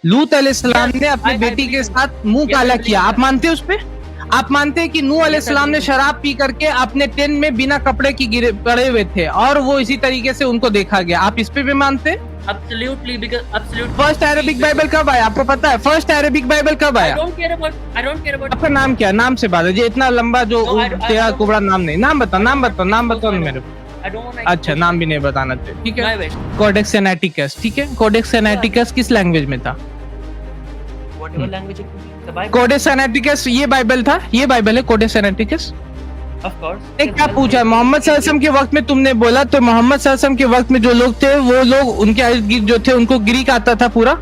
लूत अलैहिस्सलाम Yes, ने अपनी I बेटी believe के in that. साथ मुंह Yes, I काला believe किया, in आप that. मानते हैं उस पे? आप मानते हैं कि नूह Yes, I अलैहिस्सलाम ने believe in that. शराब पी करके अपने टेंट में बिना कपड़े की गिरे पड़े हुए थे और वो इसी तरीके से उनको देखा गया, आप इस पे भी मानते हैं? Absolutely, first absolutely, Arabic Bible because कब आया आपको पता है? फर्स्ट अरेबिक बाइबल कब I आया? don't care about I don't care about आपका नाम क्या है? नाम से बात है, ये इतना लंबा जो no I तेरा don't कुबड़ा नाम नहीं, नाम बताओ, I नाम don't want बताओ, to नाम expose बताओ my ना name. मेरे को। I don't want to अच्छा, expose नाम my भी name. नहीं बताना चाहिए, ठीक My है? wish. कोडेक्स एनाटिकस, ठीक है? कोडेक्स एनाटिकस किस लैंग्वेज में था? Whatever language it could be. The Bible. Codex एनाटिकस ये बाइबल था, ये बाइबल है कोडेक्स एनाटिकस। Of course. ने Yes, क्या well पूछा stated. मोहम्मद सल्लल्लाहु अलैहि वसल्लम के वक्त में तुमने बोला तो मोहम्मद सल्लल्लाहु अलैहि वसल्लम के वक्त में जो लोग थे वो लोग उनके इर्द-गिर्द जो थे उनको ग्रीक आता था पूरा?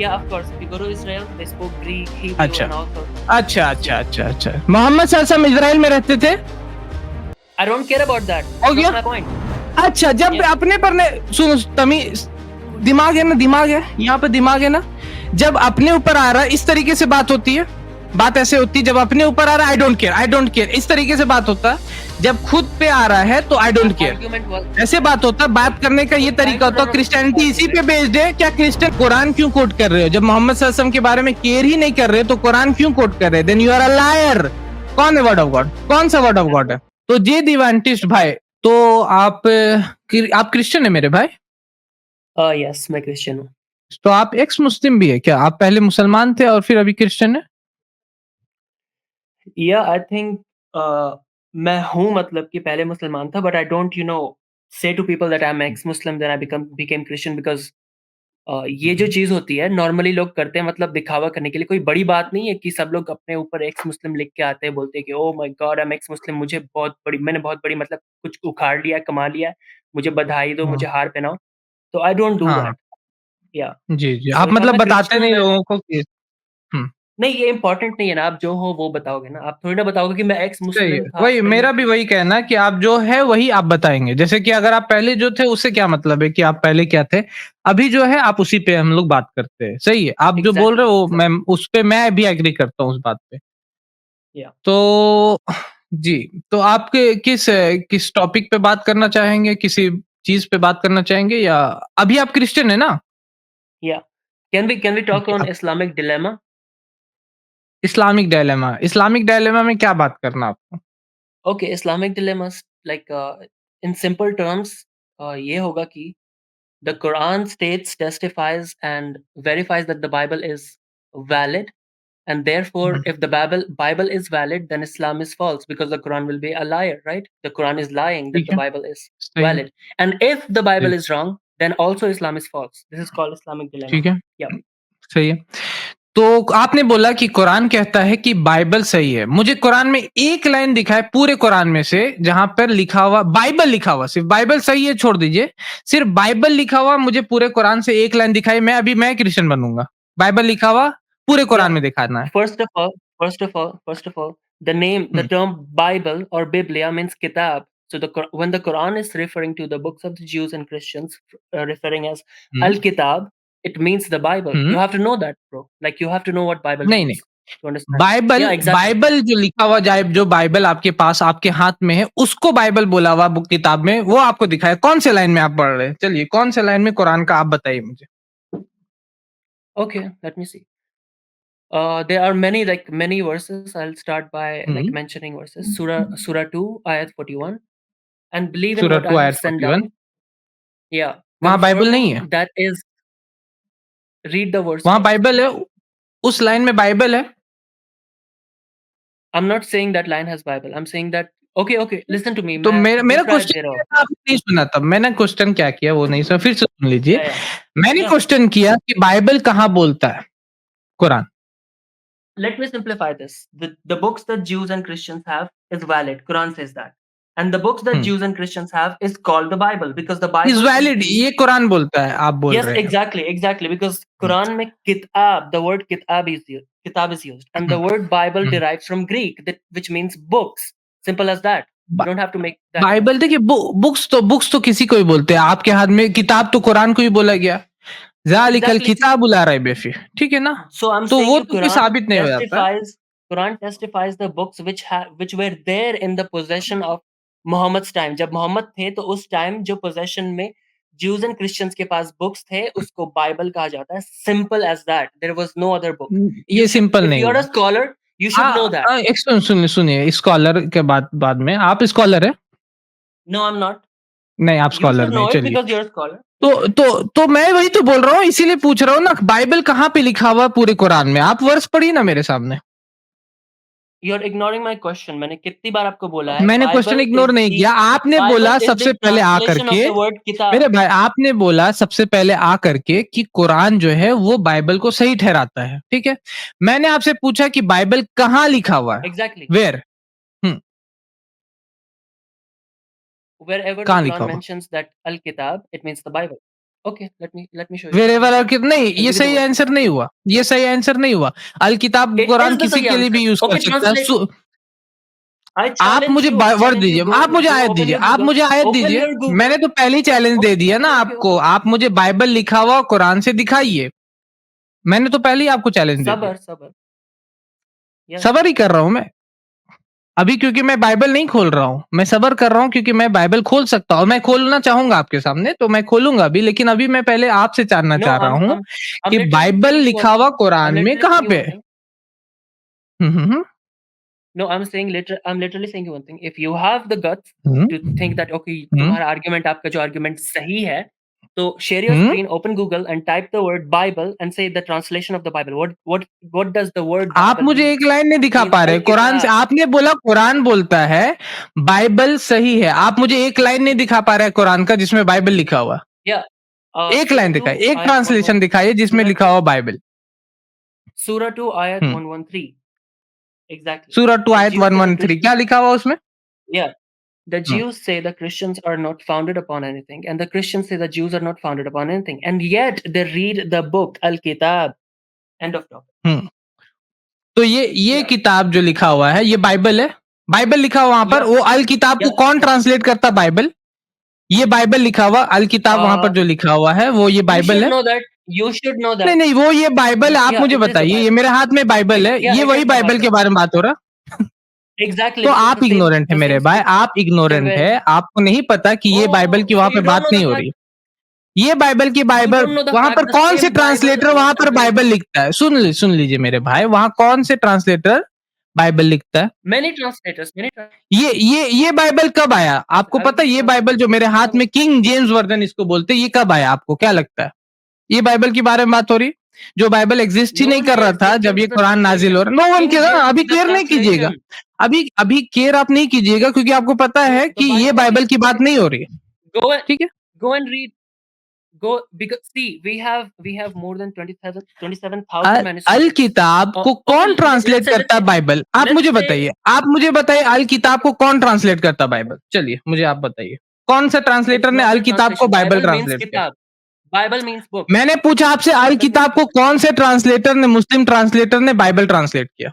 Yeah, of course. If you go to Israel, they spoke Greek, Hebrew, अच्छा and all sorts. अच्छा अच्छा अच्छा अच्छा मोहम्मद सल्लल्लाहु अलैहि वसल्लम इजराइल में रहते थे? I don't care about that. हो That's गया? my point. अच्छा जब Yes. अपने पर ने सुनो तमीज दिमाग है ना, दिमाग है यहाँ पे, दिमाग है ना, जब अपने ऊपर आ रहा है इस तरीके से बात होती है, बात ऐसे होती है जब अपने ऊपर आ रहा है आई डोंट केयर इस तरीके से बात होता है, जब खुद पे आ रहा है तो आई डोंट केयर Argument was ऐसे बात होता है, बात करने का ये तरीका होता है। क्रिश्चियनिटी इसी पे बेस्ड है क्या? क्रिश्चियन कुरान क्यों कोट कर रहे हो जब मोहम्मद सल्लल्लाहु अलैहि वसल्लम के बारे में केयर ही नहीं कर रहे तो कुरान क्यों कोट कर रहे? Then you are a liar. कौन है वर्ड ऑफ गॉड? कौन सा वर्ड ऑफ गॉड है? तो जे दिवांटिस्ट भाई, तो आप क्रिश्चियन है मेरे भाई? yes, मैं Christian हूँ. तो आप एक्स मुस्लिम भी है क्या? आप पहले मुसलमान थे और फिर अभी क्रिश्चियन है? Yeah, I think मैं हूँ मतलब कि पहले मुसलमान था, but I don't say to people that I'm ex-Muslim then I became Christian because ये जो चीज़ होती है नॉर्मली लोग करते हैं मतलब दिखावा करने के लिए, कोई बड़ी बात नहीं है कि सब लोग अपने ऊपर एक्स-मुस्लिम लिख के आते हैं, बोलते हैं कि oh my God I am ex-Muslim मैंने बहुत बड़ी मतलब कुछ उखाड़ लिया है, कमा लिया है, मुझे बधाई दो, हाँ मुझे हार पहनाओ। तो आई डोंट डू हाँ दैट। या जी जी, सो आप इफ आई एम मतलब अ बताते क्रिश्चियन नहीं मैं लोगों को कि नहीं ये इम्पोर्टेंट नहीं है ना, आप जो हो वो बताओगे ना, आप थोड़ी ना बताओगे कि मैं सही है, एक्स-मुस्लिम था वही फिर मेरा भी वही कहना है कि आप जो है वही आप बताएंगे। जैसे कि अगर आप पहले जो थे उससे क्या मतलब है कि आप पहले क्या थे, अभी जो है आप उसी पे हम लोग बात करते हैं। सही है, आप जो बोल एग्ज़ैक्टली, रहे हो एग्ज़ैक्टली। मैं उस पे मैं भी एग्री करता हूँ उस बात पे। या तो जी, तो आपके किस टॉपिक पे बात करना चाहेंगे? किसी चीज़ पे बात करना चाहेंगे या अभी आप क्रिश्चियन है ना? या can we talk okay, on आप इस्लामिक डिलेमा? इस्लामिक डायलेमा में क्या बात करना आपको? Okay, Islamic dilemmas like in simple terms ये होगा कि the Quran states, testifies, and verifies that the Bible is valid, and therefore, hmm, if the Bible is valid, then Islam is false because the Quran will be a liar, right? The Quran is lying that ठीक the है, Bible is सही है, valid, and if the ji, Bible is wrong, then also Islam is false. This is called Islamic dilemma. ठीक है, Yeah, सही है। तो आपने बोला कि कुरान कहता है कि बाइबल सही है। मुझे कुरान में एक लाइन दिखाए पूरे कुरान में से जहाँ पर लिखा हुआ बाइबल लिखा हुआ, सिर्फ बाइबल सही है छोड़ दीजिए, सिर्फ बाइबल लिखा हुआ मुझे पूरे कुरान से एक लाइन दिखाई, मैं क्रिश्चियन बनूँगा। बाइबल लिखा हुआ पूरे कुरान yeah. में दिखाना है। First of all, the hmm, term Bible or Biblia means kitab. So when the Quran is referring to the books of the Jews and Christians, referring as hmm, Al-Kitab, it means the Bible. Hmm. You have to know that, bro. Like you have to know what Bible नहीं, नहीं। means to understand. Bible Yeah, exactly. Bible जो लिखा हुआ जाए जो Bible आपके पास आपके हाथ में है, उसको बाइबल बोला हुआ बुक किताब में, वो आपको दिखाया। कौन से लाइन में आप पढ़ रहे हैं? चलिए, कौन से लाइन में कुरान का आप बताइए मुझे? Okay, let me see. There are many verses. I'll start by hmm, mentioning verses. Surah 2, ayat 41. And believe in सूरह what 2 I have आयत sent 41 down. Yeah, वहाँ बाइबल नहीं है? confirming that is read the verse वहाँ first. Bible है? उस line में Bible है? I'm not saying that line has Bible. I'm saying that okay, listen to me. तो मैं मेरा मेरा दूसरा दे क्वेश्चन रहा क्या हूँ था आपको. आपने नहीं सुना तब। मैंने क्वेश्चन क्या किया वो नहीं सुना, फिर से सुन लीजिए। Yeah, मैंने yeah. क्वेश्चन किया कि बाइबल कहाँ बोलता है? Quran. Let me simplify this. The books that Jews and Christians have is valid. Quran says that. And the books that hmm, Jews and Christians have is called the Bible because the is Bible valid contains. ये कुरान बोलता है, आप बोल Yes, रहे हैं। exactly. Because hmm, Quran में kitab, the word kitab is used, and the hmm, word Bible hmm. derives from Greek, which means books. Simple as that. बा You don't have to make that more. Bible देखिए books तो किसी को भी बोलते हैं। आपके हाथ में किताब तो कुरान को ही बोला गया। ज़ालिकल Exactly. See, किताबु ला रैब फीह, ठीक है ना? so I'm तो saying वो you तो फिर साबित नहीं हो जाता। Quran testifies the books which were there in the possession of Muhammad's time. जब मोहम्मद थे तो उस टाइम जो possession में ज्यूज एंड क्रिश्चियंस के पास बुक्स थे, उसको बाइबल कहा जाता है। Simple as that, there was no other book. ये यू शुड, सिंपल इफ नहीं यू आर अ हुआ। Scholar, you should know that. एक सुनिए सुनिए, स्कॉलर के बाद में आप स्कॉलर है? No, I am not. नहीं, आप यू स्कॉलर शुड नहीं, नो इट चलिए। Because you are a scholar. तो मैं वही तो बोल रहा हूँ, इसीलिए पूछ रहा हूँ ना, बाइबल कहाँ पे लिखा हुआ है पूरे कुरान में? आप वर्स पढ़िए ना मेरे सामने। You are ignoring my question. मैंने कितनी बार आपको बोला है, मैंने क्वेश्चन इग्नोर नहीं किया, आपने बाइबल बोला इज द सबसे पहले आ ट्रांसलेशन ऑफ करके, द वर्ड किताब। मेरे भाई आपने बोला सबसे पहले आ करके कि कुरान जो है वो बाइबल को सही ठहराता है, ठीक है? मैंने आपसे पूछा कि बाइबल कहाँ लिखा हुआ है? एग्जैक्टली। वेयर? Wherever the कहाँ लिखा Quran हुआ? mentions that Al-Kitab, it means the Bible. Okay, let me show you. Where Please ever show me. नहीं, I'll ये give you the सही word. आंसर नहीं हुआ, ये सही आंसर नहीं हुआ। अल किताब It कुरान is the किसी Sahih के लिए answer. भी यूज कर Okay, सकता है। translate. I आप challenge मुझे you. I word challenge you. दीजिए, Go आप मुझे आयत open दीजिए, your आप Google. मुझे आयत Open दीजिए। your Google. मैंने तो पहले चैलेंज दे दिया ना आपको, Okay. आप मुझे बाइबल लिखा हुआ कुरान से दिखाइए। मैंने तो पहले ही आपको चैलेंज दे दिया। Sabr. Yeah, सबर sure. ही कर रहा हूं मैं अभी, क्योंकि मैं बाइबल नहीं खोल रहा हूँ, मैं सबर कर रहा हूँ क्योंकि मैं बाइबल खोल सकता हूँ, मैं खोलना चाहूंगा आपके सामने तो मैं खोलूंगा अभी, लेकिन अभी मैं पहले आपसे जानना No, चाह रहा हूँ I'm कि literally Bible saying you one लिखा हुआ thing. कुरान I'm में literally कहाँ saying you पे one है? thing. Hmm. No, I'm literally saying you one thing. If you have the guts hmm. to think that okay, हम्म। तुम्हारा argument, आपका जो argument सही है, तो share your hmm. screen, open Google and type the word Bible and say the translation of the Bible. What does the word आप Bible मुझे mean? एक line नहीं दिखा Means पा रहे कुरान से, Al-Kitab. आपने बोला कुरान बोलता है बाइबल सही है, आप मुझे एक लाइन नहीं दिखा पा रहे कुरान का जिसमें बाइबल लिखा हुआ। Yeah. एक Surah लाइन 2 दिखाइए, एक ayat ट्रांसलेशन 113. दिखाइए जिसमें Surah लिखा 2 हुआ बाइबल। Surah 2 ayat हम्म। 113. Exactly. सूरह 2 The आयत Jews say the 113 क्या Christians. लिखा हुआ उसमें? Yeah. The hmm. Jews say the Christians are not founded upon anything, and the Christians say the Jews are not founded upon anything, and yet they read the book Al-Kitab. End of topic. हम्म। तो ये Yeah. किताब जो लिखा हुआ है ये Bible है, Bible लिखा हुआ वहां पर, Yeah. वो अल किताब को Yeah. कौन ट्रांसलेट करता? बाइबल। ये बाइबल लिखा हुआ, अल किताब वहां पर Uh, जो लिखा हुआ है वो ये you बाइबल should है। know that. You should know नहीं that. नहीं, वो ये बाइबल है, आप Yeah, मुझे it is the बताइए, ये Bible. मेरे हाथ में बाइबल है, Yeah, ये it वही is the बाइबल के Bible. बारे में बात हो रहा। Exactly, तो because आप इग्नोरेंट है the मेरे same भाई, आप same इग्नोरेंट way. है, आपको नहीं पता कि ये बाइबल Oh, की so वहां you पर don't बात know the नहीं हो fact. रही। ये बाइबल की You Bible don't know the वहां fact. पर The कौन से same Bible ट्रांसलेटर was वहां पर बाइबल available. लिखता है? सुन लीजिए मेरे भाई, वहां कौन से ट्रांसलेटर बाइबल लिखता है? Many translators. ये बाइबल कब आया आपको I will पता है? give you ये बाइबल translators. जो मेरे हाथ में किंग जेम्स वर्जन इसको बोलते हैं, ये कब आया आपको क्या लगता है? ये बाइबल के बारे में बात हो रही, जो बाइबल एग्जिस्ट ही No नहीं one कर रहा cares. था King जब James ये is the कुरान नाजिल हो translation. रहा। No one King care, James अभी is the केयर नहीं कीजिएगा, translation. अभी केयर आप नहीं कीजिएगा क्योंकि आपको पता So है the कि ये Bible बाइबल is की बात नहीं हो रही है, go and ठीक है? go and read. Go because see we have more than 27,000 Al manuscripts. किताब को Okay, कौन let's ट्रांसलेट say करता है बाइबल? let's say आप मुझे बताइए अल किताब को कौन ट्रांसलेट करता है बाइबल? चलिए मुझे आप बताइए, कौन सा it's ट्रांसलेटर ने not अल the किताब को translation. Bible Bible means translate किया? kitab. Bible means book. मैंने पूछा आपसे अल Bible means किताब को book. कौन से ट्रांसलेटर ने, मुस्लिम ट्रांसलेटर ने बाइबल ट्रांसलेट किया?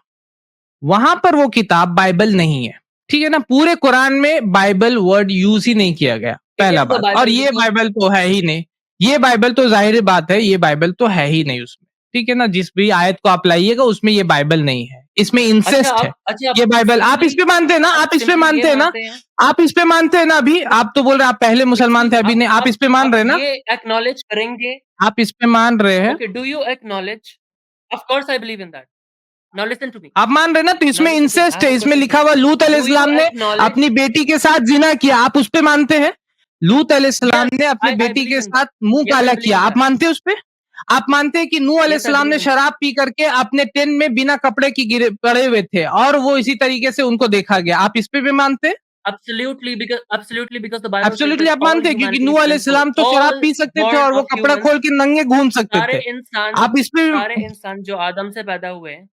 वहां पर वो किताब बाइबल नहीं है, ठीक है ना? पूरे कुरान में बाइबल वर्ड यूज ही नहीं किया गया, It पहला is the बात। और Bible ये because बाइबल तो है ही नहीं, ये बाइबल तो जाहिर बात है, ये बाइबल तो है ही नहीं उसमें, ठीक है ना? जिस भी आयत को आप लाइएगा उसमें ये बाइबल नहीं है, इसमें इंसेस्ट है। अच्छा ये आप बाइबल आप इस simply पे मानते हैं ना? आप इस पे ये मानते हैं ना? मानते हैं आप इस पे मानते हैं ना? अभी आप तो बोल रहे हैं आप पहले मुसलमान थे, अभी नहीं, आप इस पे मान आप रहे हैं ना? ये acknowledge करेंगे? आप इस पे मान रहे हैं? Okay, do you acknowledge? Of course I believe in that. Now listen to me. आप मान रहे हैं ना? तो Now इसमें listen to me. I incest है, have a इसमें question लिखा for हुआ you. लूत Do you अलैहिस्सलाम ने acknowledge? अपनी बेटी के साथ जिना किया, आप उस पे मानते हैं? लूत अलैहिस्सलाम Yes, ने अपनी I बेटी believe के in that. साथ मुंह Yes, I काला believe किया, in आप that. मानते हैं उस पे? आप मानते हैं कि नूह Yes, I अलैहिस्सलाम believe ने in that. शराब पी करके अपने टेंट में बिना कपड़े की गिरे पड़े हुए थे और वो इसी तरीके से उनको देखा गया, आप इस पे भी मानते हैं? Absolutely because the Bible says absolutely that आप all मानते हैं क्योंकि humanity नूह is sinful. अलैहिस्सलाम तो शराब All पी सकते थे born और वो of कपड़ा humans, खोल के नंगे घूम सकते सारे थे, इंसान आप इस पे सारे इंसान जो आदम से पैदा हुए हैं,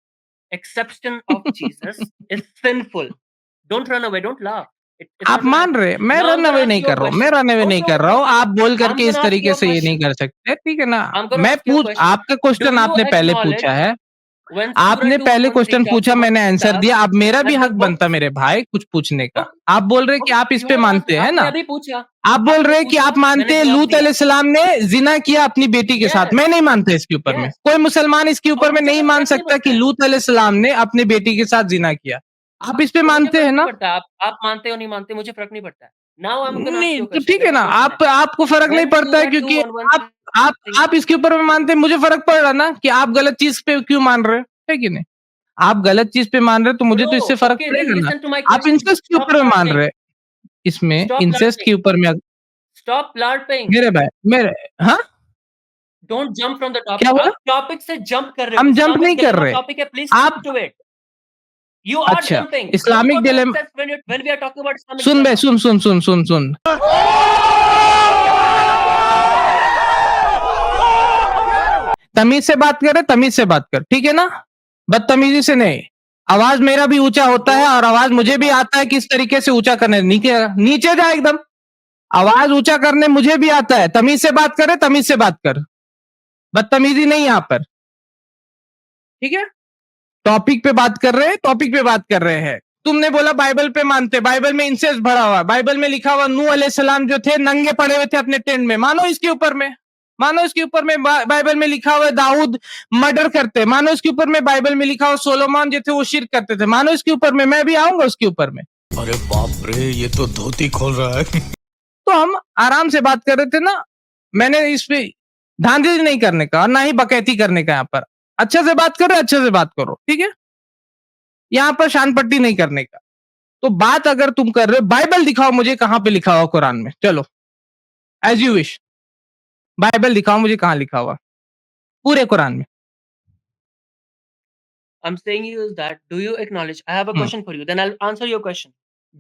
exception of Jesus, is sinful. Don't run away. Don't laugh. It's आप not gonna मान happen. रहे हैं, मैं Now I'm run gonna away ask नहीं you a कर रहा हूँ, मैं question. रन अवे नहीं Okay, कर रहा हूँ, आप बोल I'm करके इस gonna ask तरीके you a से ये नहीं question. कर सकते, ठीक है ना? I'm gonna ask you a question. आपका Do क्वेश्चन you आपने पहले acknowledge पूछा है, when Surah आपने पहले 2:1 क्वेश्चन talks पूछा, about मैंने आंसर kitab दिया, अब मेरा भी that the हक बनता books? मेरे भाई कुछ पूछने का। Okay, आप बोल रहे हैं कि okay, आप इस you पे have asked. मानते हैं आपने ना? अभी पूछा. आप बोल आपने रहे हैं कि आप पूछा, मानते मैंने हैं जवाब लूत दिया. अलैहिस्सलाम ने जिना किया अपनी बेटी के साथ, Yes, मैं नहीं मानता इसके ऊपर में। yes. कोई मुसलमान इसके और ऊपर में मुझे नहीं कोई मान फर्क नहीं सकता पड़ता कि है. लूत अलैहिस्सलाम ने अपनी बेटी के साथ जिना किया। आप इस पे तो मुझे मानते फ़र्क हैं नहीं ना? पड़ता है, आप मानते हो नहीं मानते, मुझे फ़र्क नहीं पड़ता है। Now I'm gonna ask नहीं you a तो question. ठीक है मेरा ना, question है, आपको फर्क नहीं when will पड़ता है that क्योंकि 2116 आप इसके ऊपर में मानते हैं, मुझे फर्क पड़ रहा ना कि आप गलत चीज पे क्यों मान रहे हो, है कि नहीं? आप गलत चीज पे मान रहे हो तो मुझे तो Bro, इससे फर्क okay, then पड़ेगा ना। listen to my आप question. इंसेस्ट के Stop ऊपर में मान LARPing. रहे हैं, इसमें Stop इंसेस्ट के LARPing. ऊपर में Stop LARPing. मेरे भाई मेरे हाँ Don't jump from the topic. क्या बोला? आप टॉपिक से जंप कर रहे हो. हम जंप नहीं इस्लामिक कर डिलेमा रहे। टॉपिक है, प्लीज आप stick to it. You are अच्छा jumping. Don't Islamic go to dilemma incest when we are talking about Islamic सुन बे dilemma. सुन तमीज से बात करे, तमीज से बात कर, ठीक है ना? बदतमीजी से नहीं। आवाज मेरा भी ऊंचा होता है और आवाज मुझे भी आता है किस तरीके से ऊंचा करने। नीचे नीचे जा एकदम। आवाज ऊंचा करने मुझे भी आता है। तमीज से बात करे, तमीज से बात कर। बदतमीजी नहीं यहाँ पर, ठीक है? टॉपिक पे बात कर रहे हैं, टॉपिक पे बात कर रहे हैं। तुमने बोला बाइबल पे मानते, बाइबल में इंसेस्ट भरा हुआ, बाइबल में लिखा हुआ नूह अलैहिस्सलाम जो थे नंगे पड़े हुए थे अपने टेंट में। मानो इसके ऊपर में, मानो इसके ऊपर में बाइबल में लिखा हुआ दाऊद मर्डर करते, मानो इसके ऊपर में बाइबल में लिखा हुआ सोलोमन जो थे वो शिर्क करते थे, मानो इसके ऊपर में। मैं भी आऊंगा उसके ऊपर में। अरे बाप रे, ये तो धोती खोल रहा है। तो हम आराम से बात कर रहे थे ना। मैंने इस पे धांधली नहीं करने का और ना ही बकैती करने का। यहाँ पर अच्छे से बात करो, अच्छे से बात करो, ठीक है? यहाँ पर शान पट्टी नहीं करने का। तो बात अगर तुम कर रहे हो, बाइबल दिखाओ मुझे कहां पे लिखा हुआ कुरान में। चलो एज यू विश, बाइबल दिखाओ मुझे कहां लिखा हुआ पूरे कुरान में। I'm saying you is that, do you acknowledge? I have a Hmm. question for you. Then I'll answer your question.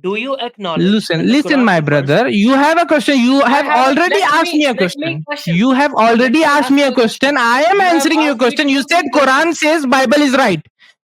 Do you acknowledge? Listen, when the listen, Quran my refers- brother. You have a question. You have have a- already let asked me a me question. question. You have already Let me asked ask me a you a question. question. I am You have answering your asked me question. You 2 said questions. Quran says Bible is right.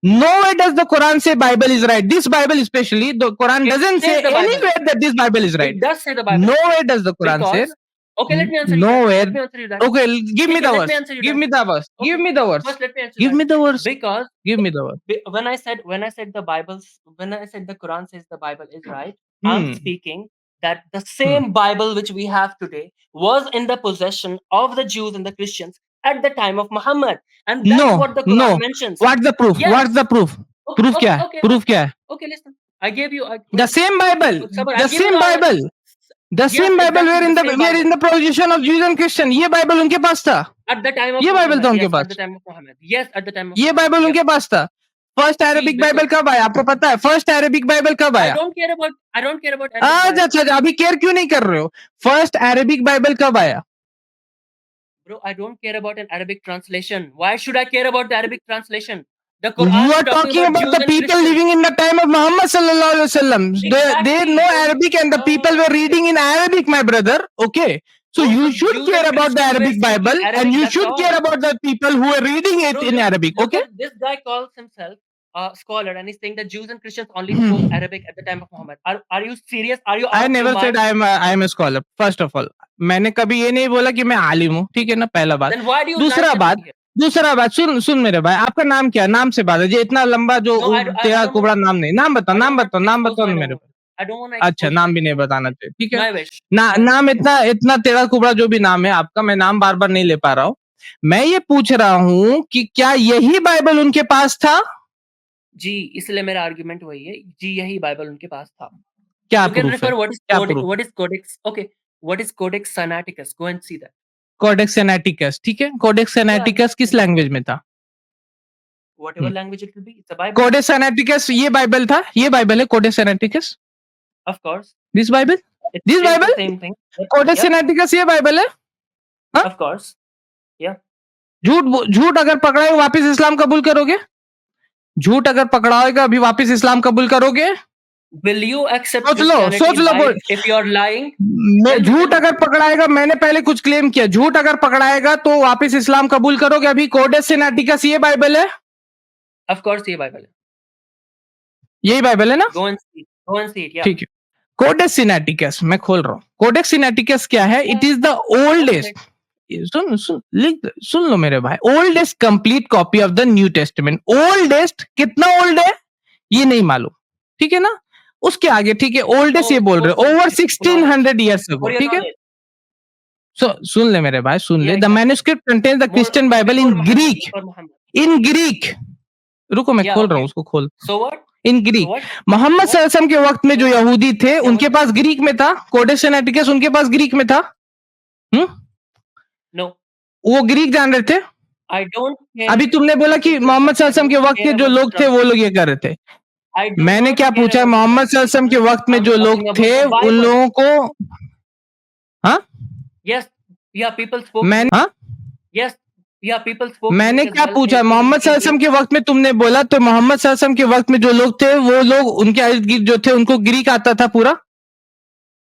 Nowhere does the Quran say Bible is right. This Bible especially, the Quran It doesn't says say the Bible. anywhere that this Bible is right. It does say the Bible. Nowhere does the Quran say. Because, okay, let me answer you that. Nowhere. Let me answer you that. Okay, give me Okay, the let verse. me answer you Give that. me the verse. Okay, Give me the verse. First, let me answer Give that. me the verse. Because Give me the verse. when I said the Bible's, when I said the Quran says the Bible is right, Hmm. I'm speaking that the same Bible which we have today was in the possession of the Jews and the Christians at the time of Muhammad, and that's No, what the Quran no. mentions. What's the proof? Yes. What's the proof? Okay, Proof okay, क्या है? okay, Proof क्या है? okay, listen. I gave you The same Bible. Sabr, The I'll give you same Bible. The Yes, same Bible exactly where in the the same where Bible. in the position of Jews and Christian. ये Bible उनके पास था। At the time of ये Bible था Muhammad. उनके Yes, at pass. the time of Muhammad. Yes, at the time of ये Muhammad. Bible Yes. उनके पास था। First Arabic बिल्कुल। बाइबल कब आया आपको पता है? फर्स्ट अरेबिक बाइबल कब I आया? don't care about Arabic अच्छा Bible. अच्छा अभी केयर क्यों नहीं कर रहे हो? फर्स्ट अरेबिक बाइबल कब आया? Bro, I don't care about an Arabic translation. Why should I care about the Arabic translation? The You Quran are is talking about Jews the and people Christians. living in the time of Muhammad sallallahu alaihi wasallam. They Exactly. know Arabic and the people were reading in Arabic, my brother. Okay. So Those you were should Jews care and about the Christians were Arabic speaking Bible Arabic, and you that's should all. care about the people who are reading it Bro, in Arabic. look Okay. at this guy calls himself a scholar and he's saying that Jews and Christians only spoke Arabic at the time of Muhammad. Are you serious? Are you out I of your never said mind? I am a scholar. First of all, मैंने कभी ये नहीं बोला कि मैं आलिम हूँ, ठीक है ना? पहला बात। Then why do you दूसरा lie बात, here? दूसरा बात सुन मेरे भाई, आपका नाम क्या है? नाम से बात है। ये इतना लंबा जो No, I तेरा don't कुबड़ा wanna- नाम नहीं। नाम बताओ, I नाम don't बताओ, wanna नाम expose बताओ my ना name. मेरे को। I don't wanna अच्छा, expose नाम my भी नहीं name. बताना चाहिए, ठीक है? No, I wish. नाम इतना तेरा कुबड़ा जो भी नाम है आपका, मैं नाम बार-बार नहीं ले पा रहा हूँ। मैं ये पूछ रहा हूँ कि क्या यही बाइबल उनके पास था? जी, इसलिए मेरा आर्गुमेंट वही है। जी, यही बाइबल उनके पास था। क्या You can प्रूफ है? refer what is क्या Codex, proof? what is Codex? Okay, what is Codex Sinaiticus? Go and see that. Codex Sinaiticus, ठीक है? कोडेक्स सिनेटिकस किस लैंग्वेज में था? Whatever language it will be, it's a Bible. Codex Sinaiticus ये Bible था? ये Bible है codex Sinaiticus? Of course. This Bible? It this says Bible? the same thing. Codex Yep, Sinaiticus ये बाइबल है? हाँ? of course. Yeah. झूठ अगर पकड़ाए वापस इस्लाम कबूल करोगे? झूठ अगर पकड़ाएगा अभी वापस इस्लाम कबूल करोगे? Will you accept सोच लो Christianity बोल। life if you're lying? मैं झूठ अगर पकड़ाएगा, मैंने पहले कुछ क्लेम किया, झूठ अगर पकड़ाएगा तो वापस इस्लाम कबूल करोगे? अभी कोडेक्स सिनेटिकस ये बाइबल है? Of course, ये Bible है। यही बाइबल है ना? Go and see. Go and see it. Yeah. ठीक है। कोडेक्स सिनेटिकस मैं खोल रहा हूँ। कोडेक्स सिनेटिकस क्या है? इट इज द ओल्डेस्ट, सुन लो मेरे भाई, oldest complete copy of the new testament. Oldest कितना ओल्ड है ये नहीं मालूम, ठीक है ना? उसके आगे ठीक है, ओल्डेस्ट ये बोल रहे हो ओवर 1600 ईयर्स अगो, ठीक है? सुन ले मेरे भाई, सुन ले। The manuscript contains the Christian Bible in Greek. In Greek, रुको मैं खोल रहा हूँ, उसको खोल। So what? In Greek. What? Muhammad सल्लल्लाहु अलैहि वसल्लम के वक्त में जो यहूदी थे उनके पास ग्रीक में था, कोडेक्स सिनेटिकस उनके पास ग्रीक में था। No, वो ग्रीक जान रहे थे। I don't care. अभी तुमने बोला कि मोहम्मद सल्लल्लाहु अलैहि वसल्लम के वक्त के जो लोग थे वो लोग ये कर रहे थे। I do मैंने not क्या care पूछा, about मोहम्मद the सल्लल्लाहु अलैहि वसल्लम के वक्त में I'm जो लोग talking about थे the उन Bible. लोगों को, हाँ Yes, yeah, people spoke. मैंने, हाँ Yes, yeah, people spoke. मैंने Greek as क्या well. पूछा, They मोहम्मद speak सल्लल्लाहु अलैहि वसल्लम English. के वक्त में तुमने बोला तो मोहम्मद सल्लल्लाहु अलैहि वसल्लम के वक्त में जो लोग थे वो लोग उनके इर्द गिर्द जो थे उनको ग्रीक आता था पूरा।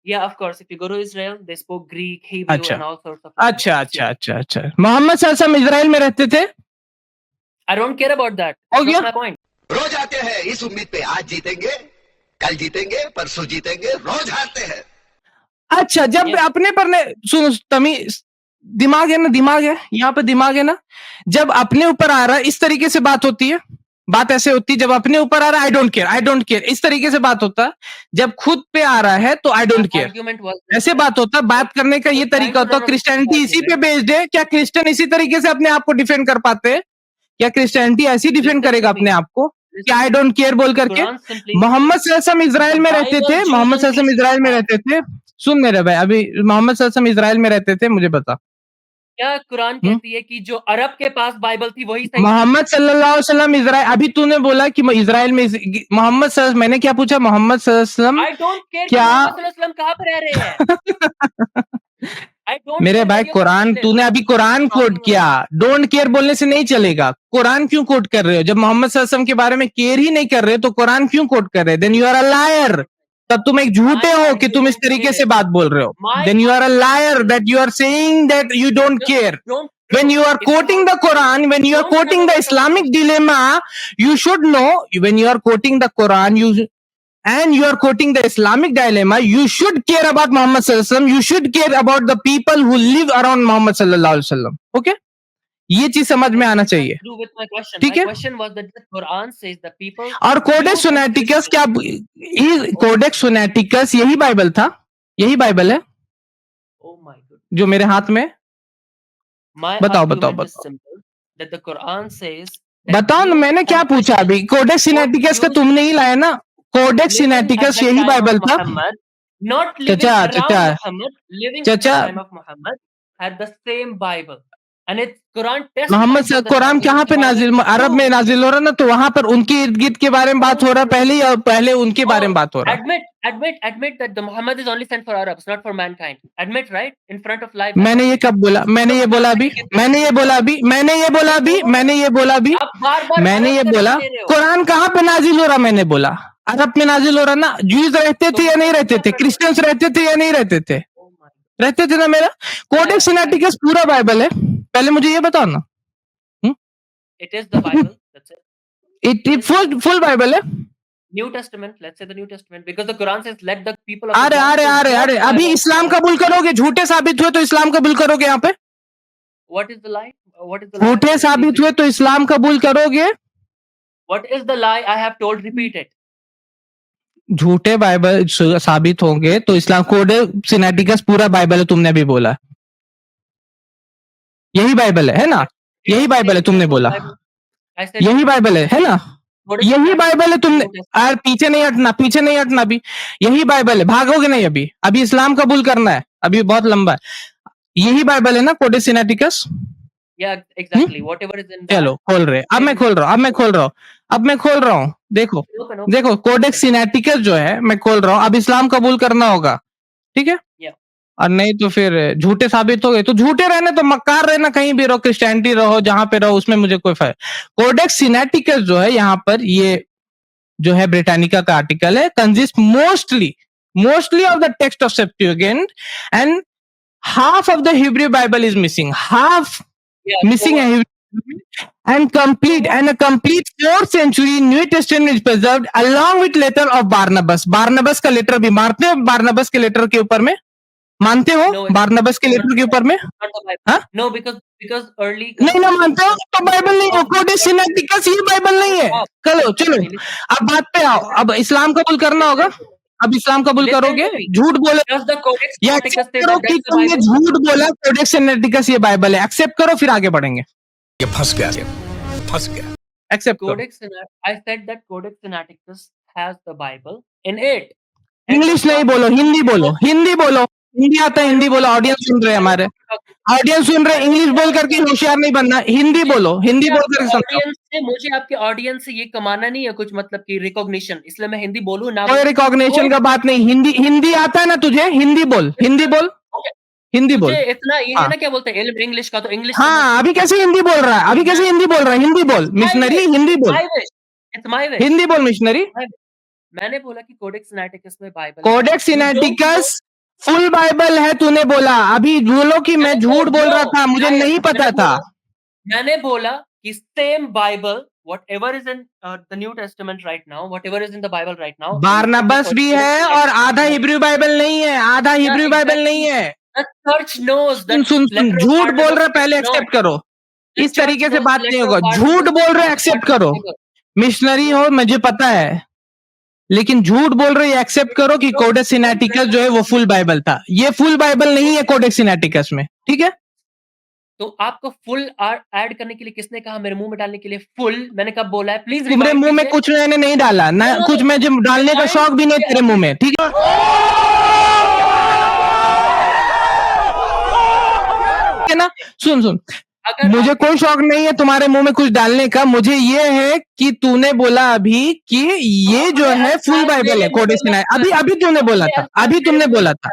Yeah, of course. If you go to Israel, they spoke Greek, Hebrew, अच्छा and all sorts of. अच्छा languages. अच्छा अच्छा अच्छा, मोहम्मद सल्लल्लाहु अलैहि वसल्लम इजराइल में रहते थे। I don't care about that. हो That's गया। not my point. रोज आते हैं इस उम्मीद पे आज जीतेंगे, कल जीतेंगे, परसों जीतेंगे, रोज हारते हैं। अच्छा, जब Yes. अपने पर ने सुनो तमीज, दिमाग है ना, दिमाग है यहाँ पे, दिमाग है ना, जब अपने ऊपर आ रहा है इस तरीके से बात होती है, बात ऐसे होती है। जब अपने ऊपर आ रहा है आई don't care, I don't care, इस तरीके से बात होता है। जब खुद पे आ रहा है तो I don't My care, argument was ऐसे बात होता है। बात करने का ये तरीका होता है। क्रिश्चियनिटी इसी पे बेस्ड है। क्या क्रिश्चियन इसी तरीके से अपने आप को डिफेंड कर पाते हैं? क्या क्रिश्चियनिटी ऐसी डिफेंड करेगा अपने आप को कि आई डोंट केयर बोल करके? Quran simply मोहम्मद सल्लल्लाहु अलैहि वसल्लम इजराइल में रहते थे, मोहम्मद सल्लल्लाहु अलैहि वसल्लम इजराइल में रहते थे। सुन मेरे भाई, अभी मोहम्मद सल्लल्लाहु अलैहि वसल्लम इजराइल में रहते थे, मुझे बता। क्या कुरान कहती है कि जो अरब के पास बाइबल थी वही सही थी? मोहम्मद सल्लल्लाहु अलैहि वसल्लम इजराइल, अभी तूने बोला कि इजराइल में मोहम्मद सल्लल्लाहु, मैंने क्या पूछा, मोहम्मद सल्लल्लाहु I don't care कि क्या- मोहम्मद सल्लल्लाहु अलैहि वसल्लम कहाँ पे रह रहे हैं। I don't मेरे care भाई where you're कुरान, Muslim. तूने अभी कुरान कोट किया, डोंट केयर बोलने से नहीं चलेगा। कुरान क्यों कोट कर रहे हो? जब मोहम्मद सल्लल्लाहु अलैहि वसल्लम के बारे में केयर ही नहीं कर रहे तो कुरान क्यों कोट कर रहे? Then you are a liar. तब तुम एक झूठे हो कि तुम इस तरीके से बात बोल रहे हो। Then you are a liar that you are saying that you don't care. When you are quoting the Quran, when you are quoting the Islamic dilemma, you should know, when you are quoting the Quran, and you are quoting the Islamic dilemma, you should care about Muhammad sallallahu alaihi wasallam. You should care about the people who live around Muhammad sallallahu alaihi wasallam. Okay? ये चीज समझ में आना चाहिए। ठीक है? और codex सिनेटिकस क्या, कोडेक्स सिनेटिकस यही बाइबल था, यही बाइबल है जो मेरे हाथ में। बताओ बताओ बताओ बताओ ना, मैंने क्या पूछा अभी? कोडेक्स सिनेटिकस का तुमने ही लाया ना, कोडेक्स सिनेटिकस यही बाइबल था। चचा चचा चचा मोहम्मद से कुरान कहाँ पे नाजिल, अरब में नाजिल हो रहा ना, तो वहां पर उनके इर्द गिर्द के बारे में बात हो रहा है पहले, या पहले उनके बारे में बात हो रहा है? Admit that the Muhammad is only sent for Arabs, not for mankind. Admit, right? In front of live. मैंने ये कब बोला? मैंने ये बोला अभी? मैंने ये बोला अभी? मैंने ये बोला अभी? मैंने ये बोला अभी? आप बार-बार मैंने ये बोला कुरान कहाँ पे नाजिल हो रहा? मैंने बोला अरब में नाजिल हो रहा ना। ज्यूज रहते थे या नहीं रहते थे? क्रिश्चियंस रहते थे या नहीं रहते थे? रहते थे ना। मेरा कोडेक्स सिनेटिकस पूरा बाइबल है, पहले मुझे ये बताओ ना। It is the Bible. That's it. it full Bible है। New Testament, let's say the New Testament, because the Quran says, "Let the people." अरे अभी इस्लाम कबूल करोगे? झूठे साबित हुए तो इस्लाम कबूल करोगे? यहाँ पे What is the lie? What is the lie? झूठे साबित हुए तो इस्लाम कबूल करोगे? What is the lie? I have told. Repeat it. झूठे बाइबल साबित होंगे तो इस्लाम, कोडेक्स सिनेटिकस पूरा बाइबल है, तुमने भी बोला यही बाइबल है ना? यही बाइबल है, तुमने बोला यही बाइबल है ना? यही बाइबल है। तुमने यार पीछे नहीं हटना, पीछे नहीं हटना, अभी यही बाइबल है, भागोगे नहीं। अभी इस्लाम कबूल करना है, अभी बहुत लंबा है। यही बाइबल है ना codex सिनेटिकस? Yeah, exactly. Whatever is in. चलो खोल रहे, अब मैं खोल रहा हूँ। देखो कोडेक्स सिनेटिकस जो है मैं खोल रहा हूँ। अब इस्लाम कबूल करना होगा, ठीक है? और नहीं तो फिर झूठे साबित हो गए तो झूठे रहने, तो मक्कार रहना, कहीं भी रहो, क्रिश्चियनिटी रहो, जहां पे रहो, उसमें मुझे कोई फायदा। कोडेक्स सिनेटिकस जो है यहाँ पर, ये जो है ब्रिटानिका का आर्टिकल है, consist mostly of the text of Septuagint and half of the Hebrew Bible is missing. Missing and a complete 4th century New Testament is preserved along with letter of Barnabas. बारनबस का letter भी मानते हो? बारनबस के letter के ऊपर में मानते हो? बारनबस के लेटर के ऊपर में? No, because early. नहीं ना मानते हो तो बाइबल नहीं हो। कोडेक्स सिनेटिकस ये बाइबल नहीं है। चलो अब बात पे आओ। अब इस्लाम कबूल करना होगा। अब इस्लाम कबूल करोगे? झूठ बोले या एक्सेप्ट करो कि तुमने झूठ बोला कोडेक्स सिनेटिकस ये बाइबल है, एक्सेप्ट करो फिर आगे बढ़ेंगे। ये फंस गया। एक्सेप्ट करो। I said that Codex Sinaiticus has the Bible in it. End of English नहीं story. बोलो, हिंदी बोलो, हिंदी बोलो, हिंदी आता है, No, I हिंदी don't बोलो, want to ऑडियंस talk. सुन रहे हैं I don't हमारे, want to talk. ऑडियंस सुन रहे हैं, इंग्लिश बोल करके होशियार नहीं बनना, हिंदी बोलो, हिंदी बोल करके समझाओ। मुझे आपके ऑडियंस से ये कमाना नहीं है कुछ मतलब कि रिकॉग्निशन, इसलिए मैं हिंदी बोलूं ना कोई बोलूं, रिकॉग्निशन कोई का बात नहीं, हिंदी हिंदी आता है ना तुझे, हिंदी बोल, हिंदी बोल, Okay. हिंदी बोल। मुझे इतना ये है हाँ ना क्या बोलते हैं इल्म इंग्लिश का, तो इंग्लिश हाँ, अभी कैसे हिंदी बोल रहा है, अभी कैसे हिंदी बोल रहा है, हिंदी बोल मिशनरी, हिंदी बोल, इट्स माय विश। हिंदी बोल मिशनरी। मैंने बोला कि कोडेक्स सिनैटिकस में बाइबल कोडेक्स सिनैटिकस फुल बाइबल है, तूने बोला, अभी बोलो कि मैं झूठ बोल रहा था, मुझे नहीं पता था। मैंने बोला कि same Bible whatever is in the New Testament right now, whatever is in the Bible right now, बारनबास भी है और आधा हिब्रू बाइबल नहीं है, आधा हिब्रू बाइबल नहीं है। The church knows soon that सुन सुन, झूठ बोल रहे पहले एक्सेप्ट करो, इस तरीके से बात नहीं होगा, झूठ बोल रहे एक्सेप्ट करो, मिशनरी हो मुझे पता है, लेकिन झूठ बोल रहे एक्सेप्ट करो कि कोडेक्स सिनैटिकस जो है वो फुल बाइबल था, ये फुल बाइबल नहीं है कोडेक्स सिनैटिकस में, ठीक है। तो आपको फुल ऐड करने के लिए किसने कहा, मेरे मुंह में डालने के लिए फुल मैंने कब बोला है, प्लीज तुम्हारे मुंह में कुछ मैंने नहीं डाला ना, कुछ मैं जो डालने का शौक भी नहीं तेरे मुंह में, ठीक है ना। सुन सुन, मुझे कोई शौक नहीं है तुम्हारे मुंह में कुछ डालने का, मुझे ये है कि तूने बोला अभी कि ये जो है फुल बाइबल है कोडेक्स सिनैटिकस, अभी अभी तुमने बोला था, अभी तुमने बोला था,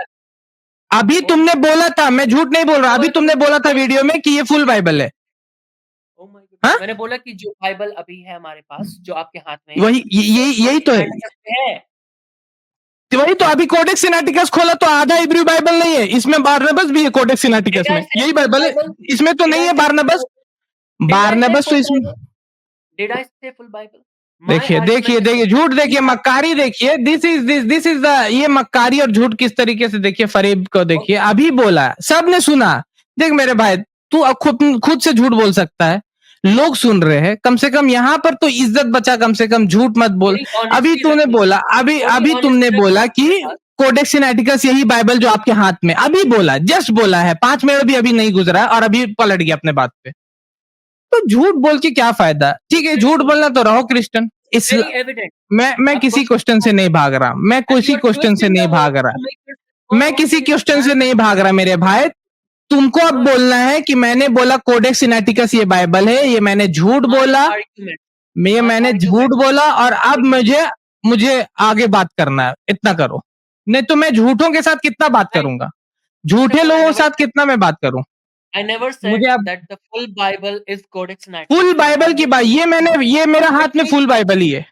अभी तुमने बोला था, मैं झूठ नहीं बोल रहा, अभी तुमने बोला था वीडियो में कि ये फुल बाइबल है। हाँ? मैंने बोला कि जो बाइबल अभी है हमारे पास, जो आपके हाथ में वही यही तो है, वही तो। अभी कोडेक्स सिनैटिकस खोला तो आधा इब्री बाइबल नहीं है, इसमें बारनबास भी है कोडेक्स सिनैटिकस में, यही बाइबल है, इसमें तो नहीं है बारनबास, बारनबास तो इसमें। Did I say full Bible? देखिए देखिए देखिए झूठ, देखिए मक्कारी, देखिए दिस इज द, ये मक्कारी और झूठ किस तरीके से, देखिए फरेब को देखिए, अभी बोला, सबने सुना। देख मेरे भाई, तू अब खुद से झूठ बोल सकता है, लोग सुन रहे हैं, कम से कम यहाँ पर तो इज्जत बचा, कम से कम झूठ मत बोल। अभी तूने बोला, अभी तुमने बोला कि कोडेक्स सिनैटिकस यही बाइबल जो आपके हाथ में, अभी बोला, जस्ट बोला है, 5 मिनट भी अभी नहीं गुजरा है और अभी पलट गया अपने बात पे, तो झूठ बोल के क्या फायदा। ठीक है, झूठ बोलना तो रहो क्रिश्चियन, इस मैं किसी क्वेश्चन से नहीं भाग रहा, मैं किसी क्वेश्चन से नहीं भाग रहा, मैं किसी क्वेश्चन से नहीं भाग रहा मेरे भाई। तुमको अब बोलना है कि मैंने बोला कोडेक्स सिनैटिकस ये बाइबल है, ये मैंने झूठ बोला, मैंने झूठ बोला, और अब मुझे आगे बात करना है, इतना करो, नहीं तो मैं झूठों के साथ कितना बात करूंगा, झूठे लोगों के साथ कितना मैं बात करूं। I never said that the full Bible is Codex Sinaiticus. Full Bible की बात, ये मेरा हाथ में फुल बाइबल ही है,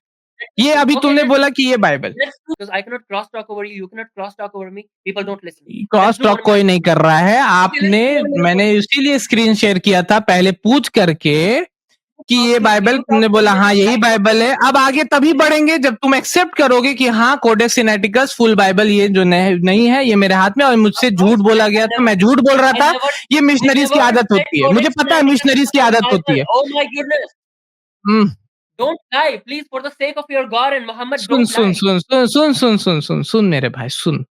ये अभी तुमने बोला कि ये Bible. Because I cannot cross talk over you, you cannot cross talk over me. People don't listen. Cross talk कोई नहीं कर रहा है, आपने, मैंने इसीलिए स्क्रीन शेयर किया था पहले पूछ करके कि ये बाइबल, तुमने बोला हाँ यही बाइबल है। अब आगे तभी बढ़ेंगे जब तुम एक्सेप्ट करोगे कि हाँ कोडेक्स सिनैटिकस फुल बाइबल ये जो नहीं है, ये मेरे हाथ में, और मुझसे झूठ बोला गया था, मैं झूठ बोल रहा था, ये मिशनरीज की आदत होती है, मुझे पता है मिशनरीज की आदत होती है। Oh my goodness. Don't lie, please, for the sake of your God and Muhammad. सुन मेरे भाई, सुन,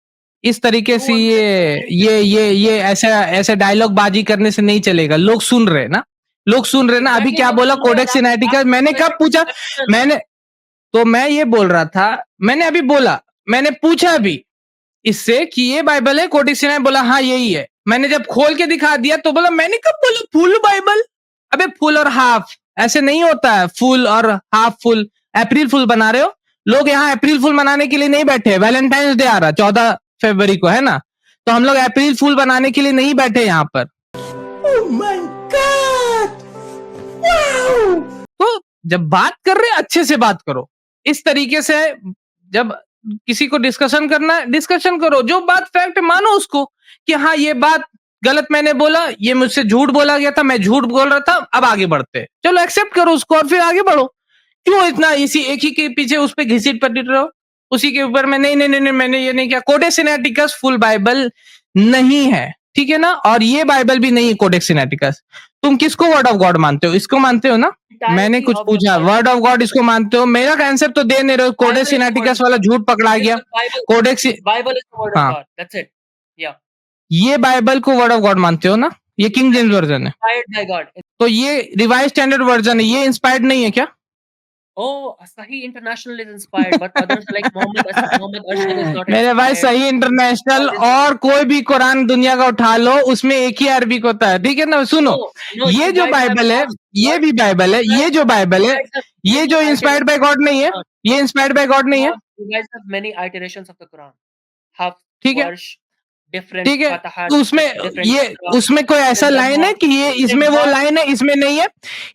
इस तरीके से ये ऐसे डायलॉग बाजी करने से नहीं चलेगा, लोग सुन रहे ना, लोग सुन रहे ना। अभी क्या बोला कोडेक्स सिनैटिकस, मैंने कब पूछा, मैं ये बोल रहा था, मैंने अभी बोला, मैंने पूछा अभी इससे कि ये बाइबल है कोडेक्स सिनैटिकस, बोला हाँ यही है, मैंने जब खोल के दिखा दिया तो बोला मैंने कब बोला फुल बाइबल। अबे फुल और हाफ ऐसे नहीं होता है, फुल और हाफ फुल, अप्रैल फुल बना रहे हो लोग, यहाँ अप्रैल फुल मनाने के लिए नहीं बैठे, वैलेंटाइंस डे आ रहा 14 फरवरी को है ना, तो हम लोग अप्रैल फुल बनाने के लिए नहीं बैठे यहाँ पर। Oh my God! Wow! तो जब बात कर रहे अच्छे से बात करो, इस तरीके से जब किसी को डिस्कशन करना है, डिस्कशन करो, जो बात फैक्ट मानो उसको कि हाँ ये बात गलत मैंने बोला, ये मुझसे झूठ बोला गया था, मैं झूठ बोल रहा था, अब आगे बढ़ते, चलो एक्सेप्ट करो उसको और फिर आगे बढ़ो। क्यों इतना इसी एक ही के पीछे उस पे घिसीट पट रहो, उसी के ऊपर में नहीं मैंने ये नहीं किया। कोडेक्स सिनैटिकस फुल बाइबल नहीं है, ठीक है ना, और ये बाइबल भी नहीं है कोडेक्स सिनैटिकस। तुम किसको वर्ड ऑफ गॉड मानते हो, इसको मानते हो ना, मैंने कुछ पूछा वर्ड ऑफ गॉड इसको मानते हो, मेरा आंसर तो दे नहीं रहे हो, कोडेक्स सिनैटिकस वाला झूठ पकड़ा गया, कोडेक्स हाँ ये बाइबल को वर्ड ऑफ गॉड मानते हो ना, ये किंग जेम्स वर्जन है, तो ये रिवाइज स्टैंडर्ड वर्जन है, ये इंस्पायर्ड नहीं है क्या, Oh, Sahih International is inspired, but others are like Muhammad Arshad is not मेरे भाई inspired. सही इंटरनेशनल All this- और कोई भी कुरान दुनिया का उठा लो, उसमें एक ही अरबिक होता है, ठीक है ना? सुनो, No, ये you जो guys बाइबल है, have ये lost भी बाइबल है, ये जो बाइबल है, you guys have ये जो many inspired by iterations God नहीं है, of the Quran. ये इंस्पायर्ड बाय गॉड नहीं है, You guys have many iterations of the Quran. Have ठीक है? verse, different ठीक है, fatahat, तो उसमें different ये surah, उसमें कोई ऐसा different लाइन है dhamma, कि ये इसमें वो different लाइन है, इसमें नहीं है,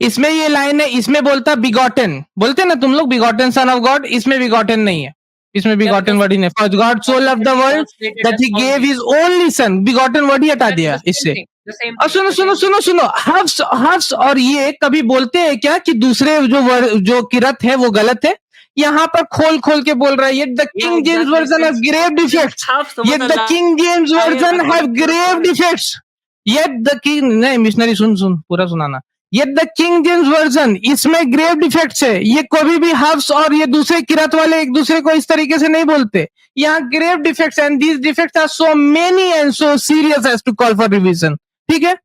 इसमें ये लाइन है, इसमें बोलता बिगॉटन, बोलते हैं ना तुम लोग बिगॉटन सन ऑफ गॉड, इसमें बिगॉटन नहीं है, इसमें बिगॉटन because वर्ड ही नहीं, for God so love the world translated that as he gave only. His only son, begotten word ही हटा That's दिया the same इससे। thing, the same और thing, सुनो the सुनो same सुनो सुनो, हफ्स और ये कभी बोलते हैं क्या कि दूसरे जो किरत है वो गलत है? यहाँ पर खोल खोल के बोल रहा है, ये the Yeah, King James exactly. Version of grave defects, Hafs was yet a the King James liar version have according to the grave Quran. defects. Yet the king नहीं मिशनरी सुन पूरा सुनाना। Yet the King James version इसमें grave defects है। ये कभी भी हफ्स और ये दूसरे किरत वाले एक दूसरे को इस तरीके से नहीं बोलते। यहाँ grave defects and these defects are so many and so serious as to call for revision. ठीक है?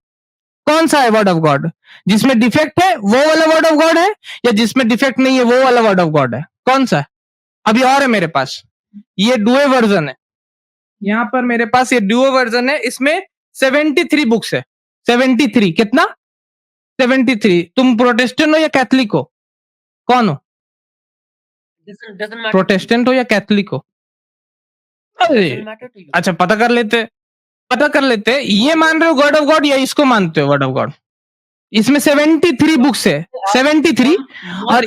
कौन सा है वर्ड ऑफ गॉड? जिसमें डिफेक्ट है वो वाला वर्ड ऑफ गॉड है, या जिसमें डिफेक्ट नहीं है वो वाला वर्ड ऑफ गॉड है? कौन सा है? अभी और है मेरे पास, ये डुए वर्जन है, यहाँ पर मेरे पास ये डुओ वर्जन है, इसमें 73 बुक्स है। 73 कितना? 73। तुम प्रोटेस्टेंट हो या कैथलिक हो? कौन हो? Doesn't matter. प्रोटेस्टेंट हो या कैथलिक हो? अरे Doesn't matter to you. अच्छा, पता कर लेते। ये मान रहे हो गॉड ऑफ गॉड या इसको मानते हो वर्ड ऑफ गॉड? इसमें 73 बुक्स है, 73। और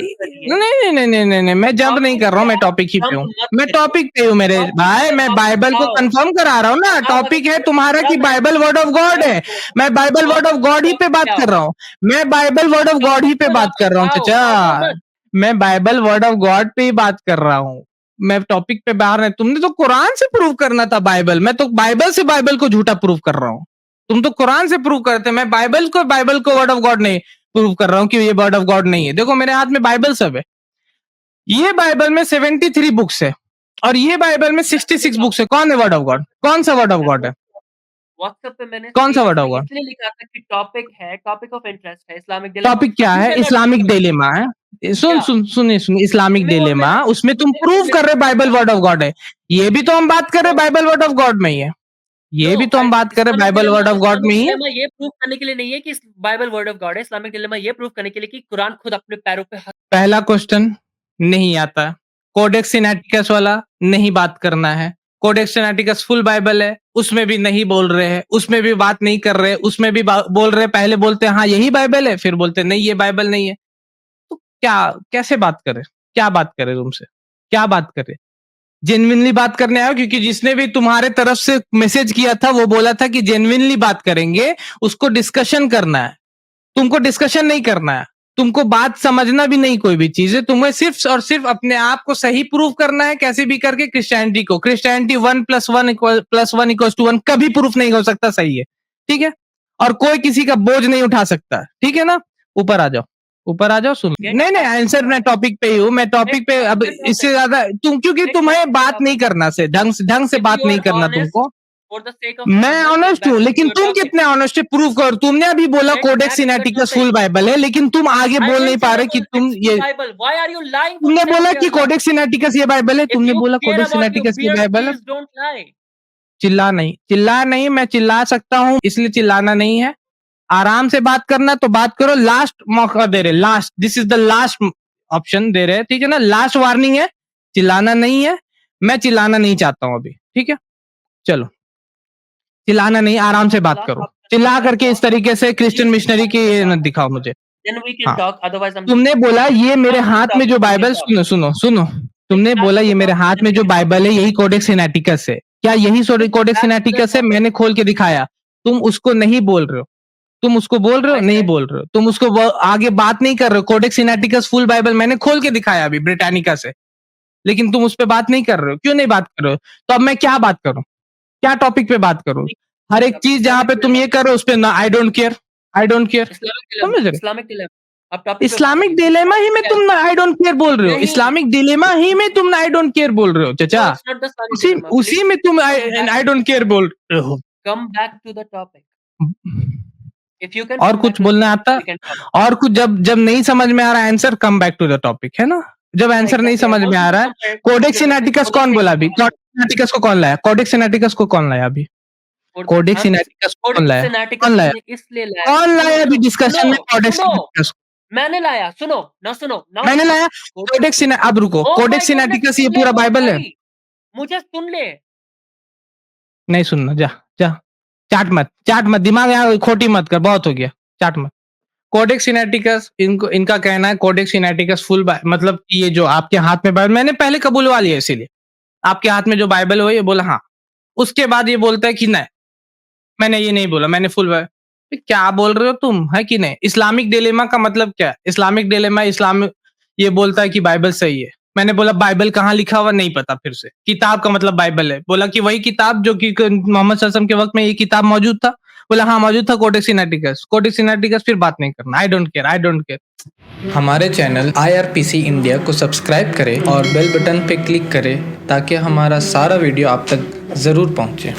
नहीं, मैं जंप नहीं कर रहा हूँ, मैं टॉपिक ही पे हूँ, मैं टॉपिक पे हूँ मेरे भाई, मैं बाइबल को कंफर्म करा रहा हूँ ना। टॉपिक है तुम्हारा कि बाइबल वर्ड ऑफ गॉड है, मैं बाइबल वर्ड ऑफ गॉड ही पे बात कर रहा हूँ, मैं बाइबल वर्ड ऑफ गॉड ही पे बात कर रहा हूँ चाचा, मैं बाइबल वर्ड ऑफ गॉड पे ही बात कर रहा हूँ, मैं टॉपिक पे बाहर नहीं। तुमने तो कुरान से प्रूव करना था बाइबल, मैं तो बाइबल से बाइबल को झूठा प्रूव कर रहा हूँ। तुम तो कुरान से प्रूव करते, मैं बाइबल को वर्ड ऑफ गॉड नहीं प्रूव कर रहा हूँ कि ये वर्ड ऑफ गॉड नहीं है। देखो मेरे हाथ में बाइबल सब है, ये बाइबल में 73 बुक्स है और ये बाइबल में 66 बुक्स है। कौन है वर्ड ऑफ गॉड? कौन सा वर्ड ऑफ गॉड है? व्हाट्सएप पे मैंने कौन सा वर्ड ऑफ गॉड? इसलिए लिखा था कि टॉपिक ऑफ इंटरेस्ट है इस्लामिक टॉपिक क्या है? इस्लामिक डिलेमा है। सुनिए इस्लामिक डिलेमा, उसमें तुम प्रूव कर रहे बाइबल वर्ड ऑफ गॉड है, ये भी तो हम बात कर रहे बाइबल वर्ड ऑफ गॉड में ही है, ये भी तो हम बात कर रहे बाइबल वर्ड ऑफ गॉड में ही है। ये प्रूफ करने के लिए नहीं है कि बाइबल वर्ड ऑफ गॉड है, इस्लामिक डिलेमा ये प्रूफ करने के लिए कि कुरान खुद अपने पैरों पे पहला क्वेश्चन नहीं आता, कोडेक्स सिनेटिकस वाला नहीं बात करना है, कोडेक्स सिनेटिकस फुल बाइबल है, उसमें भी नहीं बोल रहे हैं, उसमें भी बात नहीं कर रहे, उसमें भी बोल रहे, पहले बोलते हैं हाँ यही बाइबल है, फिर बोलते नहीं ये बाइबल नहीं है। तो कैसे बात करें? क्या बात करें तुमसे? क्या बात करें? जेन्युइनली बात करने आए, क्योंकि जिसने भी तुम्हारे तरफ से मैसेज किया था वो बोला था कि जेन्युइनली बात करेंगे, उसको डिस्कशन करना है, तुमको डिस्कशन नहीं करना है, तुमको बात समझना भी नहीं कोई भी चीज है, तुम्हें सिर्फ और सिर्फ अपने आप को सही प्रूव करना है कैसे भी करके। क्रिश्चियनिटी 1 + 1 = 1 कभी प्रूफ नहीं हो सकता सही है, ठीक है? और कोई किसी का बोझ नहीं उठा सकता, ठीक है ना? ऊपर आ जाओ सुन। नहीं आंसर मैं टॉपिक पे ही हूँ, मैं टॉपिक पे अब इससे ज्यादा क्योंकि तुम्हें बात नहीं करना से ढंग से बात नहीं करना तुमको। मैं ऑनेस्ट हूँ, लेकिन तुम कितने ऑनेस्ट प्रूव करो। तुमने अभी बोला कोडेक्स सिनेटिकस फुल बाइबल है, लेकिन तुम आगे बोल नहीं पा रहे कि तुम ये, तुमने बोला कि कोडेक्स सिनेटिकस ये बाइबल है, तुमने बोला कोडेक्स सिनेटिकस ये बाइबल है। चिल्ला नहीं, मैं चिल्ला सकता हूँ, इसलिए चिल्लाना नहीं है, आराम से बात करना तो बात करो। लास्ट मौका दे रहे, this is the last option दे रहे, ठीक है ना? लास्ट वार्निंग है, चिल्लाना नहीं है, मैं चिल्लाना नहीं चाहता हूँ अभी, ठीक है? चलो चिल्लाना नहीं, आराम से बात करो, चिल्ला करके इस तरीके से क्रिश्चियन मिशनरी की ये न दिखाओ मुझे। तुमने बोला ये मेरे हाथ में जो बाइबल, सुनो, तुमने बोला ये मेरे हाथ में जो बाइबल है यही कोडेक्स सिनेटिकस है, क्या यही कोडेक्स सिनेटिकस है? मैंने खोल के दिखाया, तुम उसको नहीं बोल रहे हो, तुम उसको बोल रहे हो नहीं बोल रहे हो, तुम उसको आगे बात नहीं कर रहे हो। कोडेक्स सिनेटिकस फुल बाइबल मैंने खोल के दिखाया अभी ब्रिटानिका से, लेकिन तुम उस पे बात नहीं कर रहे हो। क्यों नहीं बात कर रहे हो? तो अब मैं क्या बात करूं, क्या टॉपिक पे बात करूं? हर एक चीज जहां पे तुम ये कर रहे हो उस पे ना I don't care. Islamic dilemma ही में तुम आई डोंट केयर बोल रहे हो, इस्लामिक डिलेमा ही में तुम आई डोंट केयर बोल रहे हो चाचा, उसी में तुम आई डोंट केयर बोल रहे हो। Come back to the topic. If you can और कुछ बोलना आता, और कुछ जब जब नहीं समझ में आ रहा answer, come back to the topic, है ना? जब आंसर नहीं समझ में आ रहा है, कोडेक्स सिनेटिकस कौन बोला अभी? कोडेक्स सिनेटिकस को कौन लाया? कोडेक्स सिनेटिकस को कौन लाया अभी? कोडेक्स सिनेटिकस को कौन लाया? कौन लाया? इसलिए लाया, कौन लाया अभी डिस्कशन में कोडेक्स सिनेटिकस को? मैंने लाया, सुनो ना मैंने लाया कोडेक्स सिने, अब रुको, कोडेक्स सिनेटिकस ये पूरा बाइबल है? मुझे सुन ले। नहीं सुनना, जा जा, चाट मत, दिमाग यहाँ खोटी मत कर, बहुत हो गया, चाट मत। कोडेक्स सिनेटिकस, इनका कहना है कोडेक्स सिनेटिकस फुल मतलब ये जो आपके हाथ में बाइबल, मैंने पहले कबूलवा लिया, इसीलिए आपके हाथ में जो बाइबल हो ये बोला हाँ, उसके बाद ये बोलता है कि नहीं, मैंने ये नहीं बोला, मैंने फुल क्या बोल रहे हो तुम, है कि नहीं? इस्लामिक डिलेमा का मतलब क्या है? इस्लामिक डिलेमा, इस्लाम ये बोलता है कि बाइबल सही है, मैंने बोला बाइबल कहाँ लिखा हुआ नहीं पता, फिर से किताब का मतलब बाइबल है, बोला कि वही किताब जो कि मोहम्मद सल्लल्लाहु अलैहि वसल्लम के वक्त में ये किताब मौजूद था, बोला हाँ मौजूद था, कोडेक्स सिनेटिकस, फिर बात नहीं करना, आई डोंट केयर। हमारे चैनल IRPC इंडिया को सब्सक्राइब करें और बेल बटन पे क्लिक करें ताकि हमारा सारा वीडियो आप तक जरूर पहुंचे।